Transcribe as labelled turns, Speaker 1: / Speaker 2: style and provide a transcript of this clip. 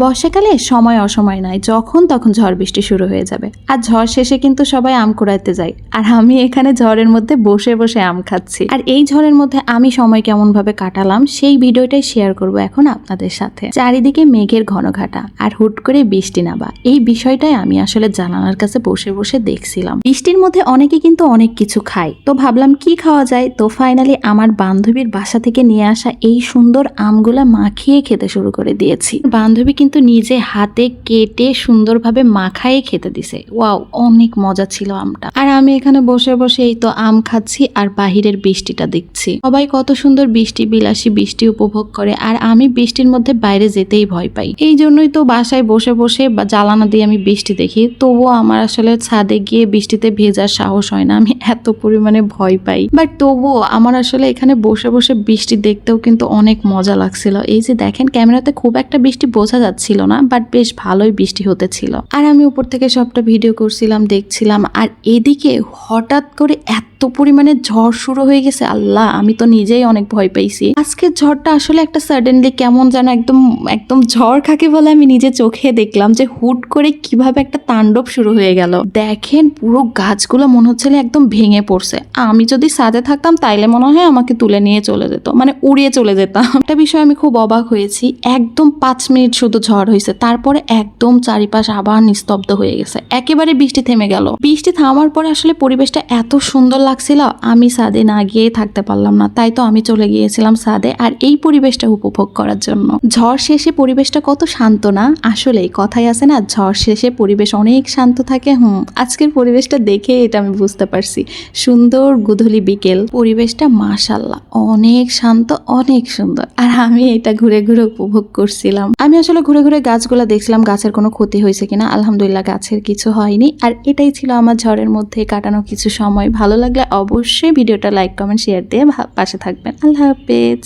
Speaker 1: বর্ষাকালে সময় অসময় নাই, যখন তখন ঝড় বৃষ্টি শুরু হয়ে যাবে। আর ঝড় শেষে কিন্তু সবাই আম কুড়াইতে যায়, আর আমি এখানে ঝড়ের মধ্যে বসে বসে আম খাচ্ছি। আর এই ঝড়ের মধ্যে আমি সময় কেমন ভাবে কাটালাম সেই ভিডিওটাই শেয়ার করব এখন আপনাদের সাথে। চারিদিকে মেঘের ঘনঘাটা আর হুট করে বৃষ্টি নাবা, এই বিষয়টাই আমি আসলে জানালার কাছে বসে বসে দেখছিলাম। বৃষ্টির মধ্যে অনেকে কিন্তু অনেক কিছু খায়, তো ভাবলাম কি খাওয়া যায়। তো ফাইনালি আমার বান্ধবীর বাসা থেকে নিয়ে আসা এই সুন্দর আমগুলা মাখিয়ে খেতে শুরু করে দিয়েছি। বান্ধবী কিন্তু নিজে হাতে কেটে সুন্দরভাবে মাখায়ে খেতে দিছে। ওয়াও, অনেক মজা ছিল আমটা। আর আমি এখানে বসে বসে এই তো আম খাচ্ছি আর বাহিরের বৃষ্টিটা দেখছি। সবাই কত সুন্দর বৃষ্টি বিলাসী বৃষ্টি উপভোগ করে, আর আমি বৃষ্টির মধ্যে বাইরে যেতেই ভয় পাই। এই জন্যই তো বাসায় বসে বসে বা জ্বালানা দিয়ে আমি বৃষ্টি দেখি, তবুও আমার আসলে ছাদে গিয়ে বৃষ্টিতে ভেজার সাহস হয় না, আমি এত পরিমাণে ভয় পাই। বাট তবুও আমার আসলে এখানে বসে বসে বৃষ্টি দেখতেও কিন্তু অনেক মজা লাগছিল। এই যে দেখেন, ক্যামেরাতে খুব একটা বৃষ্টি বোঝা যাচ্ছিল না, বাট বেশ ভালোই বৃষ্টি হতেছিল। আর আমি উপর থেকে সবটা ভিডিও করছিলাম, দেখছিলাম। আর এদিকে হঠাৎ করে এত পরিমাণে ঝড় শুরু হয়ে গেছে, আল্লাহ, আমি তো নিজেই অনেক ভয় পাইছি। আজকের ঝড়টা আসলে একটা সাডেনলি কেমন যেন একদম একদম ঝড় খাকে বলে আমি নিজে চোখে দেখলাম যে হুট করে কিভাবে একটা তাণ্ডব শুরু হয়ে গেল। দেখেন পুরো গাছগুলো মনে হচ্ছিল একদম ভেঙে পড়ছে। আমি যদি সাজে থাকতাম তাইলে মনে হয় আমাকে তুলে নিয়ে চলে যেত, মানে উড়িয়ে চলে যেতাম। একটা বিষয় আমি খুব অবাক হয়েছি, একদম 5 মিনিট শুধু ঝড় হয়েছে, তারপরে একদম চারিপাশ আবার নিস্তব্ধ হয়ে গেছে, একেবারে বৃষ্টি থেমে গেল। বৃষ্টি থামার পরে আসলে পরিবেশটা এত সুন্দর লাগছিল, আমি ছাদে না গিয়ে থাকতে পারলাম না, তাই তো আমি চলে গিয়েছিলাম ছাদে আর এই পরিবেশটা উপভোগ করার জন্য। ঝড় শেষে পরিবেশটা কত শান্ত না, আসলে কথাই আছে না, ঝড় শেষে পরিবেশ অনেক শান্ত থাকে। আজকের পরিবেশটা দেখে এটা আমি বুঝতে পারছি। সুন্দর গোধূলি বিকেল, পরিবেশটা মাশাআল্লাহ অনেক শান্ত, অনেক সুন্দর। আর আমি এটা ঘুরে ঘুরে উপভোগ করছিলাম। আমি আসলে ঘুরে ঘুরে গাছগুলা দেখছিলাম গাছের কোনো ক্ষতি হয়েছে কিনা। আলহামদুলিল্লাহ গাছের কিছু হয়নি। আর এটাই ছিল আমার ঝড়ের মধ্যে কাটানো কিছু সময়। ভালো লাগলে অবশ্যই ভিডিওটা লাইক কমেন্ট শেয়ার দিয়ে পাশে থাকবেন। আল্লাহ হাফেজ।